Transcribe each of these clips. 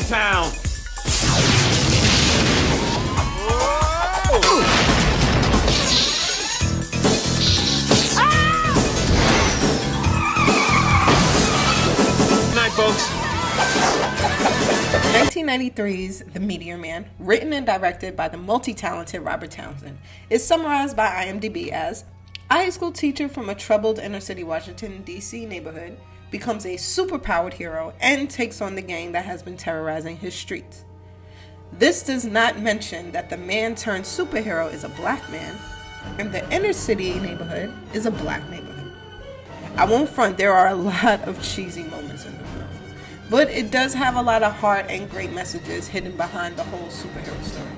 town. Good night, folks. 1993's The Meteor Man, written and directed by the multi-talented Robert Townsend, is summarized by IMDb as: a high school teacher from a troubled inner-city Washington, D.C. neighborhood becomes a superpowered hero and takes on the gang that has been terrorizing his streets. This does not mention that the man turned superhero is a black man, and the inner-city neighborhood is a black neighborhood. I won't front, there are a lot of cheesy moments in the film, but it does have a lot of heart and great messages hidden behind the whole superhero story.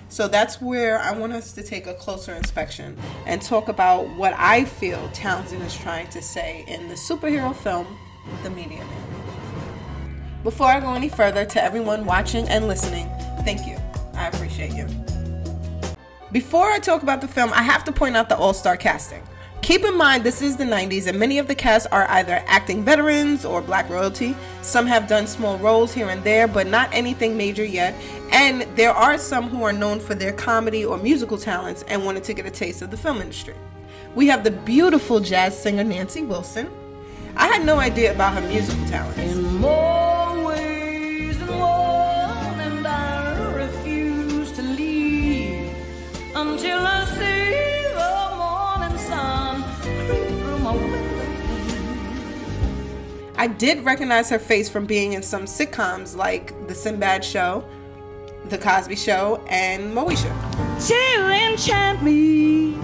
So that's where I want us to take a closer inspection and talk about what I feel Townsend is trying to say in the superhero film, The Meteor Man. Before I go any further, to everyone watching and listening, thank you. I appreciate you. Before I talk about the film, I have to point out the all-star casting. Keep in mind, this is the 90s, and many of the cast are either acting veterans or black royalty. Some have done small roles here and there, but not anything major yet. And there are some who are known for their comedy or musical talents and wanted to get a taste of the film industry. We have the beautiful jazz singer Nancy Wilson. I had no idea about her musical talents. In more ways than one, and I refuse to leave until I see the morning sun creep through my window. I did recognize her face from being in some sitcoms like The Sinbad Show, The Cosby Show, and Moesha. To enchant me.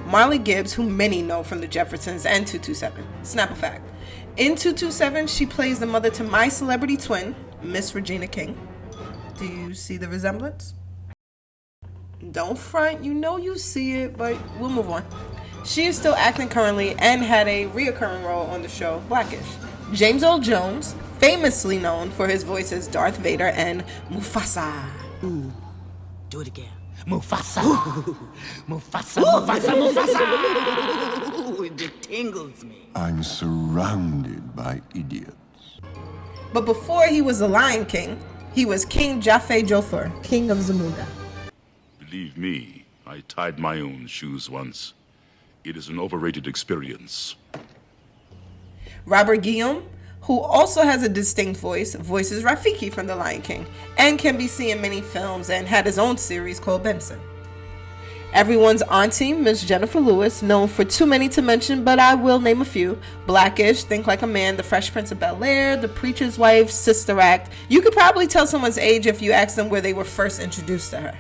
Marley Gibbs, who many know from The Jeffersons and 227. Snapple Fact. In 227, she plays the mother to my celebrity twin, Miss Regina King. Do you see the resemblance? Don't front, you know you see it, but we'll move on. She is still acting currently and had a reoccurring role on the show Blackish. James Earl Jones, famously known for his voice as Darth Vader and Mufasa. Ooh, do it again. Mufasa. Mufasa, Mufasa, Mufasa. Ooh, it tingles me. I'm surrounded by idiots. But before he was the Lion King, he was King Jaffe Joffer, King of Zamunda. Believe me, I tied my own shoes once. It is an overrated experience. Robert Guillaume, who also has a distinct voice, voices Rafiki from The Lion King and can be seen in many films and had his own series called Benson. Everyone's auntie, Miss Jennifer Lewis, known for too many to mention, but I will name a few. Blackish, Think Like a Man, The Fresh Prince of Bel-Air, The Preacher's Wife, Sister Act. You could probably tell someone's age if you asked them where they were first introduced to her.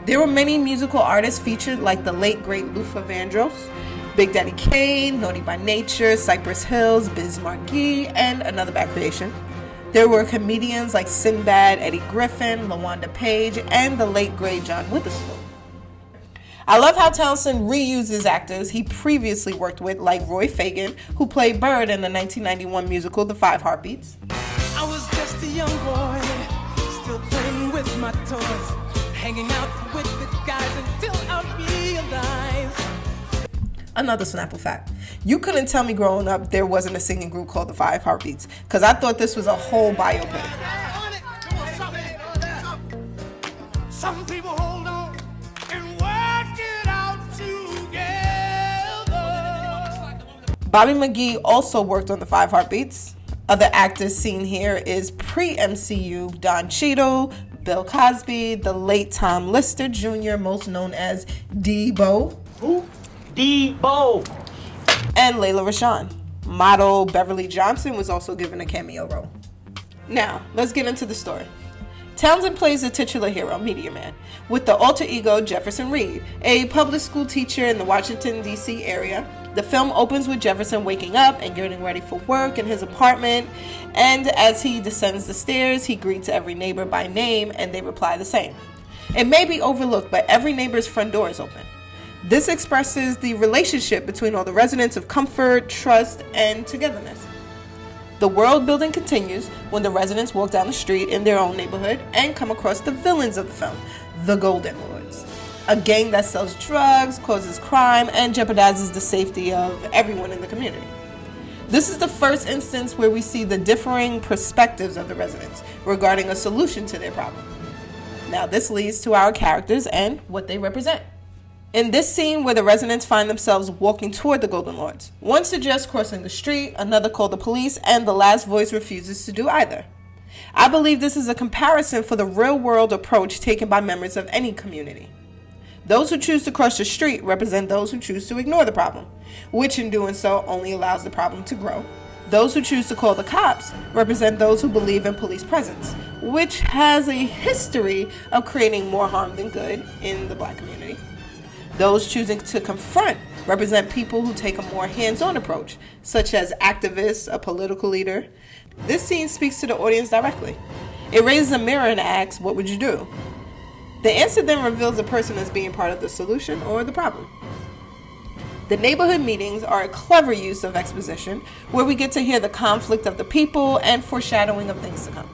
There were many musical artists featured, like the late great Luther Vandross, Big Daddy Kane, Naughty by Nature, Cypress Hills, Biz Markie, and Another Bad Creation. There were comedians like Sinbad, Eddie Griffin, LaWanda Page, and the late great John Witherspoon. I love how Townsend reuses actors he previously worked with, like Roy Fagan, who played Bird in the 1991 musical The Five Heartbeats. I was just a young boy, still playing with my toys, hanging out with the guys until I realized. Another Snapple Fact. You couldn't tell me growing up there wasn't a singing group called The Five Heartbeats, because I thought this was a whole biopic. Some people hold on and work it out together. Bobby McGee also worked on The Five Heartbeats. Other actors seen here is pre-MCU Don Cheadle, Bill Cosby, the late Tom Lister Jr., most known as Debo. Who? Debo. And Layla Rashawn. Model Beverly Johnson was also given a cameo role. Now, let's get into the story. Townsend plays the titular hero, Meteor Man, with the alter ego Jefferson Reed, a public school teacher in the Washington, D.C. area. The film opens with Jefferson waking up and getting ready for work in his apartment, and as he descends the stairs, he greets every neighbor by name, and they reply the same. It may be overlooked, but every neighbor's front door is open. This expresses the relationship between all the residents of comfort, trust, and togetherness. The world building continues when the residents walk down the street in their own neighborhood and come across the villains of the film, the Golden Lords, a gang that sells drugs, causes crime, and jeopardizes the safety of everyone in the community. This is the first instance where we see the differing perspectives of the residents regarding a solution to their problem. Now this leads to our characters and what they represent. In this scene where the residents find themselves walking toward the Golden Lords, one suggests crossing the street, another call the police, and the last voice refuses to do either. I believe this is a comparison for the real-world approach taken by members of any community. Those who choose to cross the street represent those who choose to ignore the problem, which in doing so only allows the problem to grow. Those who choose to call the cops represent those who believe in police presence, which has a history of creating more harm than good in the Black community. Those choosing to confront represent people who take a more hands-on approach, such as activists, a political leader. This scene speaks to the audience directly. It raises a mirror and asks, what would you do? The answer then reveals a person as being part of the solution or the problem. The neighborhood meetings are a clever use of exposition where we get to hear the conflict of the people and foreshadowing of things to come.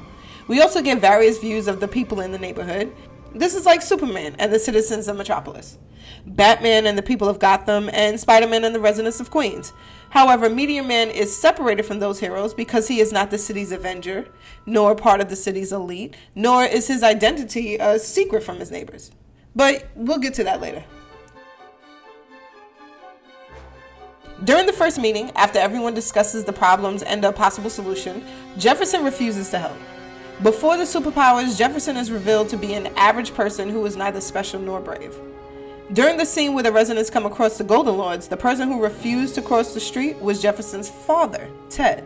We also get various views of the people in the neighborhood. This is like Superman and the citizens of Metropolis, Batman and the people of Gotham, and Spider-Man and the residents of Queens. However, Meteor Man is separated from those heroes because he is not the city's Avenger, nor part of the city's elite, nor is his identity a secret from his neighbors. But we'll get to that later. During the first meeting, after everyone discusses the problems and a possible solution, Jefferson refuses to help. Before the superpowers, Jefferson is revealed to be an average person who is neither special nor brave. During the scene where the residents come across the Golden Lords, the person who refused to cross the street was Jefferson's father, Ted.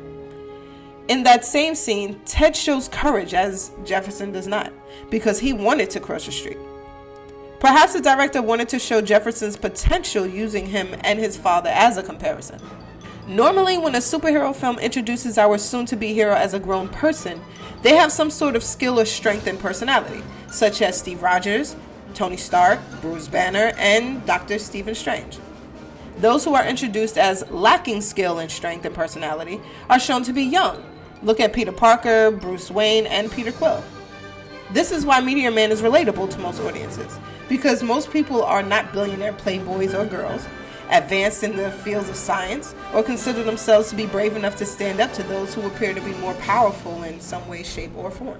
In that same scene, Ted shows courage as Jefferson does not, because he wanted to cross the street. Perhaps the director wanted to show Jefferson's potential using him and his father as a comparison. Normally, when a superhero film introduces our soon-to-be hero as a grown person, they have some sort of skill or strength and personality, such as Steve Rogers, Tony Stark, Bruce Banner, and Dr. Stephen Strange. Those who are introduced as lacking skill and strength and personality are shown to be young. Look at Peter Parker, Bruce Wayne, and Peter Quill. This is why Meteor Man is relatable to most audiences, because most people are not billionaire playboys or girls, advanced in the fields of science, or consider themselves to be brave enough to stand up to those who appear to be more powerful in some way, shape, or form.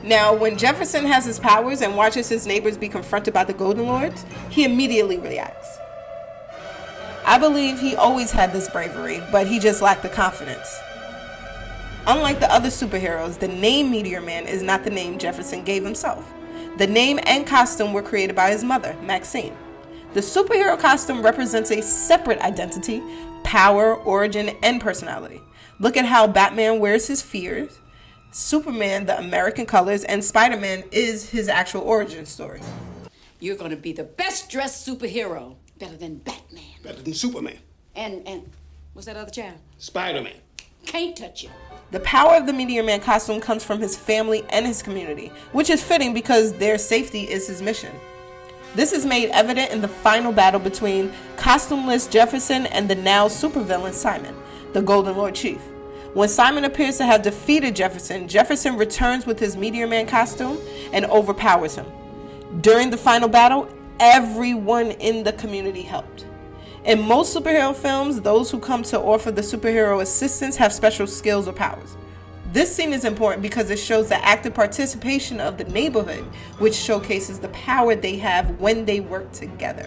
Now, when Jefferson has his powers and watches his neighbors be confronted by the Golden Lords, he immediately reacts. I believe he always had this bravery, but he just lacked the confidence. Unlike the other superheroes, the name Meteor Man is not the name Jefferson gave himself. The name and costume were created by his mother, Maxine. The superhero costume represents a separate identity, power, origin, and personality. Look at how Batman wears his fears, Superman the American colors, and Spider-Man is his actual origin story. You're gonna be the best dressed superhero. Better than Batman. Better than Superman. And what's that other child? Spider-Man. Can't touch you. The power of the Meteor Man costume comes from his family and his community, which is fitting because their safety is his mission. This is made evident in the final battle between costumeless Jefferson and the now supervillain Simon, the Golden Lord Chief. When Simon appears to have defeated Jefferson, Jefferson returns with his Meteor Man costume and overpowers him. During the final battle, everyone in the community helped. In most superhero films, those who come to offer the superhero assistance have special skills or powers. This scene is important because it shows the active participation of the neighborhood, which showcases the power they have when they work together.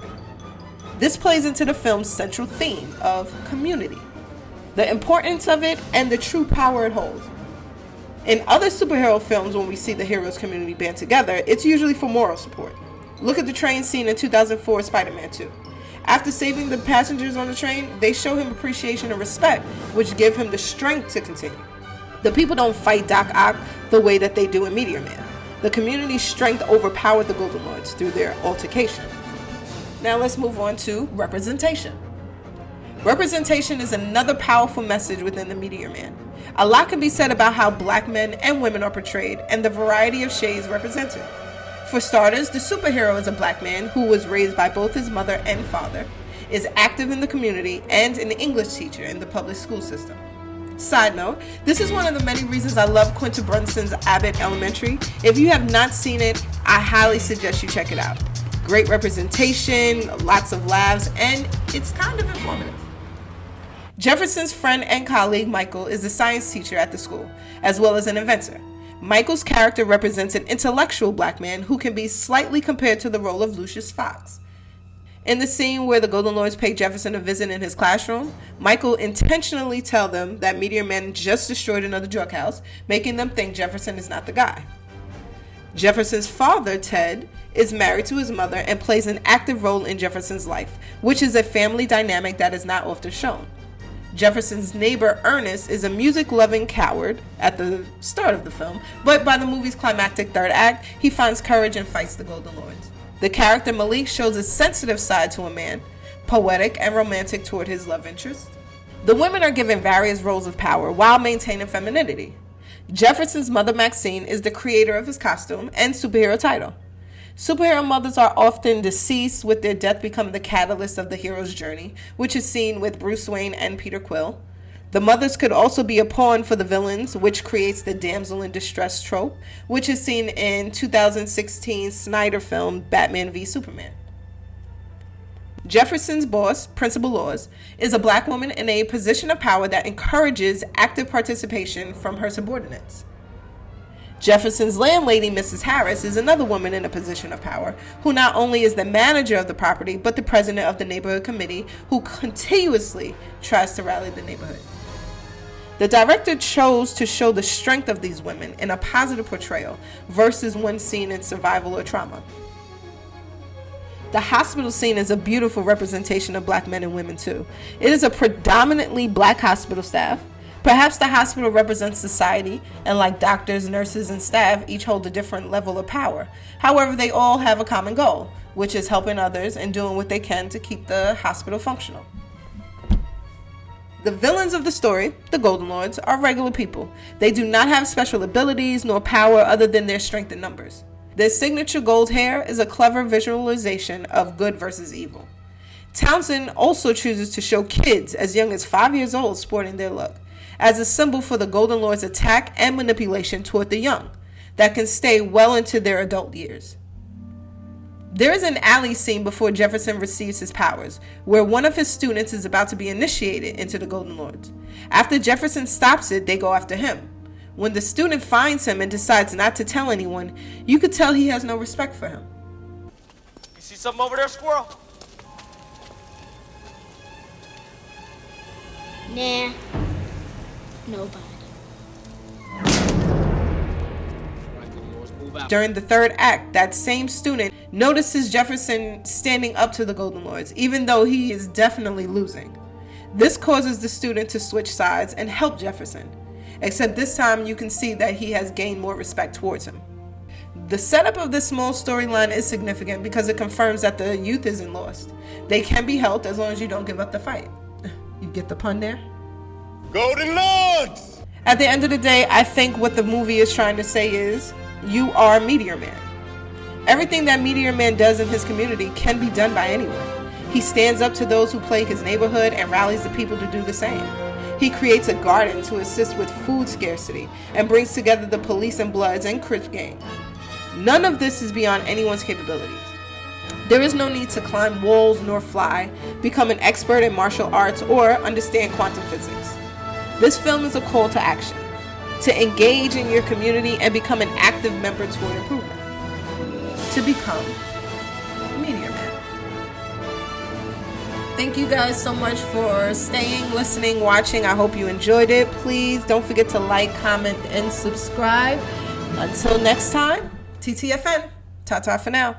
This plays into the film's central theme of community, the importance of it, and the true power it holds. In other superhero films, when we see the heroes' community band together, it's usually for moral support. Look at the train scene in 2004 Spider-Man 2. After saving the passengers on the train, they show him appreciation and respect, which give him the strength to continue. The people don't fight Doc Ock the way that they do in Meteor Man. The community's strength overpowered the Golden Lords through their altercation. Now let's move on to representation. Representation is another powerful message within the Meteor Man. A lot can be said about how black men and women are portrayed and the variety of shades represented. For starters, the superhero is a black man who was raised by both his mother and father, is active in the community, and an English teacher in the public school system. Side note, this is one of the many reasons I love Quinta Brunson's Abbott Elementary. If you have not seen it, I highly suggest you check it out. Great representation, lots of laughs, and it's kind of informative. Jefferson's friend and colleague Michael is a science teacher at the school, as well as an inventor. Michael's character represents an intellectual black man who can be slightly compared to the role of Lucius Fox. In the scene where the Golden Lords pay Jefferson a visit in his classroom, Michael intentionally tells them that Meteor Man just destroyed another drug house, making them think Jefferson is not the guy. Jefferson's father, Ted, is married to his mother and plays an active role in Jefferson's life, which is a family dynamic that is not often shown. Jefferson's neighbor, Ernest, is a music-loving coward at the start of the film, but by the movie's climactic third act, he finds courage and fights the Golden Lords. The character Malik shows a sensitive side to a man, poetic and romantic toward his love interest. The women are given various roles of power while maintaining femininity. Jefferson's mother, Maxine, is the creator of his costume and superhero title. Superhero mothers are often deceased, with their death becoming the catalyst of the hero's journey, which is seen with Bruce Wayne and Peter Quill. The mothers could also be a pawn for the villains, which creates the damsel in distress trope, which is seen in 2016 Snyder film Batman v Superman. Jefferson's boss, Principal Laws, is a black woman in a position of power that encourages active participation from her subordinates. Jefferson's landlady, Mrs. Harris, is another woman in a position of power, who not only is the manager of the property, but the president of the neighborhood committee, who continuously tries to rally the neighborhood. The director chose to show the strength of these women in a positive portrayal versus one seen in survival or trauma. The hospital scene is a beautiful representation of black men and women too. It is a predominantly black hospital staff. Perhaps the hospital represents society, and like doctors, nurses, and staff, each hold a different level of power. However, they all have a common goal, which is helping others and doing what they can to keep the hospital functional. The villains of the story, the Golden Lords, are regular people. They do not have special abilities nor power other than their strength in numbers. Their signature gold hair is a clever visualization of good versus evil. Townsend also chooses to show kids as young as 5 years old sporting their look, as a symbol for the Golden Lord's attack and manipulation toward the young, that can stay well into their adult years. There is an alley scene before Jefferson receives his powers, where one of his students is about to be initiated into the Golden Lords. After Jefferson stops it, they go after him. When the student finds him and decides not to tell anyone, you could tell he has no respect for him. You see something over there, squirrel? Nah. Nobody. During the third act, that same student notices Jefferson standing up to the Golden Lords, even though he is definitely losing. This causes the student to switch sides and help Jefferson, except this time you can see that he has gained more respect towards him. The setup of this small storyline is significant because it confirms that the youth isn't lost. They can be helped as long as you don't give up the fight. You get the pun there? Golden Lords! At the end of the day, I think what the movie is trying to say is, you are Meteor Man. Everything that Meteor Man does in his community can be done by anyone. He stands up to those who plague his neighborhood and rallies the people to do the same. He creates a garden to assist with food scarcity and brings together the police and Bloods and Crip gang. None of this is beyond anyone's capabilities. There is no need to climb walls nor fly, become an expert in martial arts, or understand quantum physics. This film is a call to action, to engage in your community and become an active member toward improvement, to become Meteor Man. Thank you guys so much for staying, listening, watching. I hope you enjoyed it. Please don't forget to like, comment, and subscribe. Until next time, TTFN. Ta-ta for now.